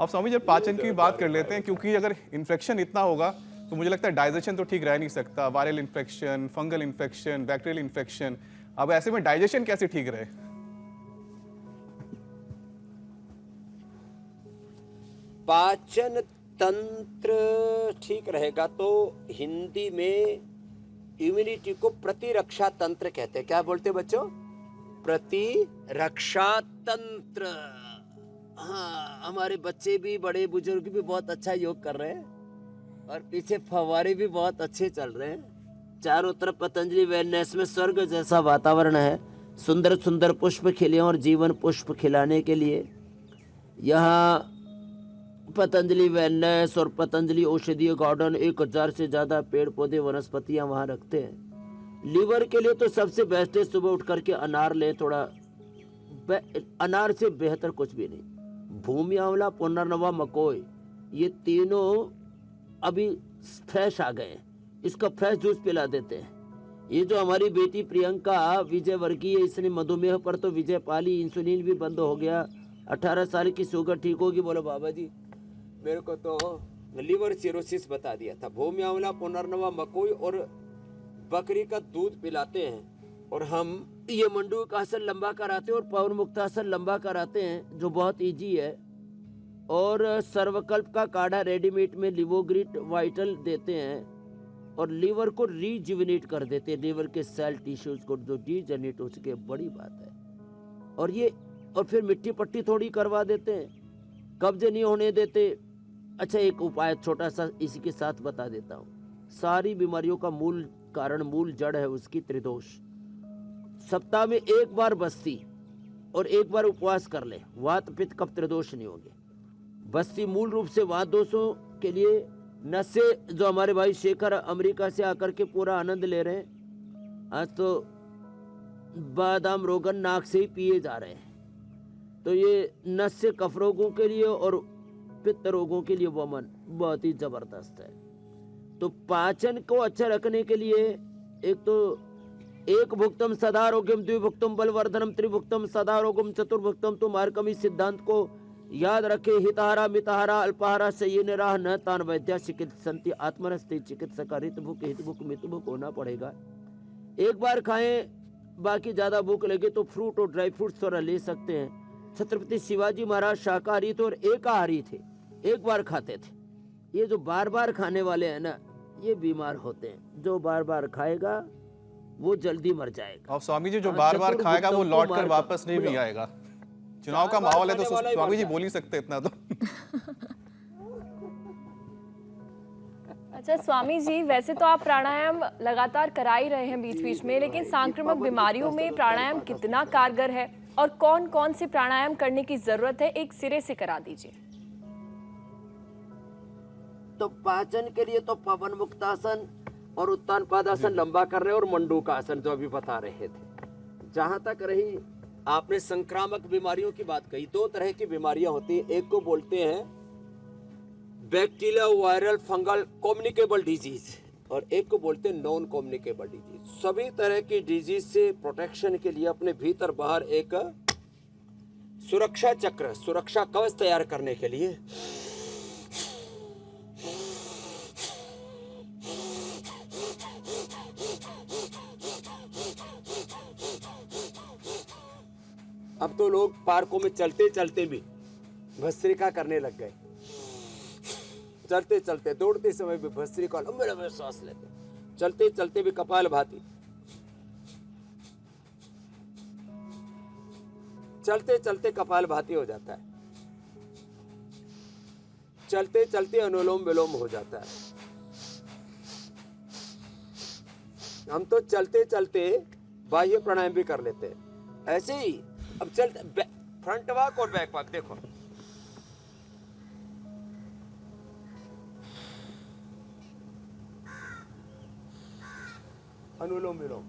अब स्वामी जब पाचन की बात कर लेते हैं, क्योंकि अगर इन्फेक्शन इतना होगा तो मुझे लगता है डाइजेशन तो ठीक रह नहीं सकता। Viral infection, fungal infection, bacterial infection, अब ऐसे में डाइजेशन कैसे ठीक रहे? पाचन तंत्र ठीक रहेगा तो हिंदी में इम्यूनिटी को प्रतिरक्षा तंत्र कहते हैं। क्या बोलते हैं बच्चों? प्रतिरक्षा तंत्र। हाँ, हमारे बच्चे भी, बड़े बुजुर्ग भी बहुत अच्छा योग कर रहे हैं और पीछे फव्वारे भी बहुत अच्छे चल रहे हैं। चारों तरफ पतंजलि वेलनेस में स्वर्ग जैसा वातावरण है। सुंदर सुंदर पुष्प खिले और जीवन पुष्प खिलाने के लिए यहाँ पतंजलि वेलनेस और पतंजलि औषधीय गार्डन 1000 से ज़्यादा पेड़ पौधे वनस्पतियाँ वहाँ रखते हैं। लीवर के लिए तो सबसे बेस्ट है सुबह उठ करके अनार लें। थोड़ा अनार से बेहतर कुछ भी नहीं। भूमि आंवला, पुनर्नवा, मकोई, ये तीनों अभी फ्रेश आ गए हैं, इसका फ्रेश जूस पिला देते हैं। ये जो हमारी बेटी प्रियंका विजय वर्गीय, इसने मधुमेह पर तो विजय पाली, इंसुलिन भी बंद हो गया, 18 साल की शुगर ठीक होगी। बोलो बाबा जी मेरे को तो लीवर सिरोसिस बता दिया था। भूमि आंवला, पुनर्नवा, मकोई और बकरी का दूध पिलाते हैं और हम ये मंडू का आसन लंबा कराते हैं और पवन मुक्तासन लंबा कराते हैं, जो बहुत इजी है। और सर्वकल्प का काढ़ा रेडीमेड में लिवोग्रिट वाइटल देते हैं और लीवर को रीजुविनेट कर देते हैं। लीवर के सेल टिश्यूज को जो डीजनरेट हो सके, बड़ी बात है। और फिर मिट्टी पट्टी थोड़ी करवा देते हैं, कब्ज नहीं होने देते। अच्छा, एक उपाय छोटा सा इसी के साथ बता देता हूँ। सारी बीमारियों का मूल कारण, मूल जड़ है उसकी त्रिदोष। सप्ताह में एक बार बस्ती और एक बार उपवास कर ले, वात पित्त कफ त्रिदोष नहीं होंगे। बस्ती मूल रूप से वात दोषों के लिए नशे, जो हमारे भाई शेखर अमेरिका से आकर के पूरा आनंद ले रहे हैं। आज तो बादाम रोगन नाक से ही पिए जा रहे हैं। तो ये नशे कफ रोगों के लिए और पित्त रोगों के लिए वमन बहुत ही जबरदस्त है। तो पाचन को अच्छा रखने के लिए एक भुक्तम सदारोग्यम, द्विभुक्तम बलवर्धनम, त्रिभुक्तम सदारोग्यम, चतुर्भुक्तम। तो मार्कम इस सिद्धांत को याद रखे। हितहारा मितहारा अल्पाहारा सय्यन राह न तान वैद्या चिकित्सन्ति आत्मनस्ति चिकित्सका। हितभुक हितभुक मितभुक होना पड़ेगा। एक बार खाएं, बाकी ज्यादा भूख लगे तो फ्रूट और ड्राई फ्रूट्स थोड़ा ले सकते हैं। छत्रपति शिवाजी महाराज शाकाहारी थे और एकाहारी थे, एक बार खाते थे। ये जो बार बार खाने वाले हैं ना, ये बीमार होते हैं। जो बार बार खाएगा वो जल्दी मर जाएगा। और स्वामी जी जो बार बार खाएगा वो लौट कर वापस नहीं भी आएगा। चुनाव का माहौल है तो स्वामी जी बोल ही सकते इतना तो। अच्छा स्वामी जी, वैसे तो आप प्राणायाम लगातार करा ही रहे हैं बीच बीच में, लेकिन सांक्रामिक बीमारियों में प्राणायाम कितना कारगर है और कौन कौन से प्राणायाम करने की जरूरत है, एक सिरे से करा दीजिए। तो पाचन के लिए तो पवन मुक्तासन और उत्तान पादासन लंबा कर रहे हैं और मंडू का आसन जो अभी बता रहे थे। जहां तक रही आपने संक्रामक बीमारियों की बात कही, दो तरह की बीमारियां होती है। एक को बोलते हैं bacteria viral fungal communicable disease और एक को बोलते हैं नॉन कम्युनिकेबल डिजीज। सभी तरह की डिजीज से प्रोटेक्शन के लिए अपने भीतर बाहर एक सुरक्षा चक्र, सुरक्षा कवच तैयार करने के लिए अब तो लोग पार्कों में चलते चलते भी भस्त्रिका करने लग गए। चलते चलते, दौड़ते समय भी भस्त्रिका लंबे लंबे सांस लेते, चलते चलते भी कपाल भाती, चलते चलते कपाल भाती हो जाता है, चलते चलते अनुलोम विलोम हो जाता है। हम तो चलते चलते बाह्य प्राणायाम भी कर लेते हैं। ऐसे ही अब चलते फ्रंट वॉक और बैक वॉक, देखो अनुलोम विलोम,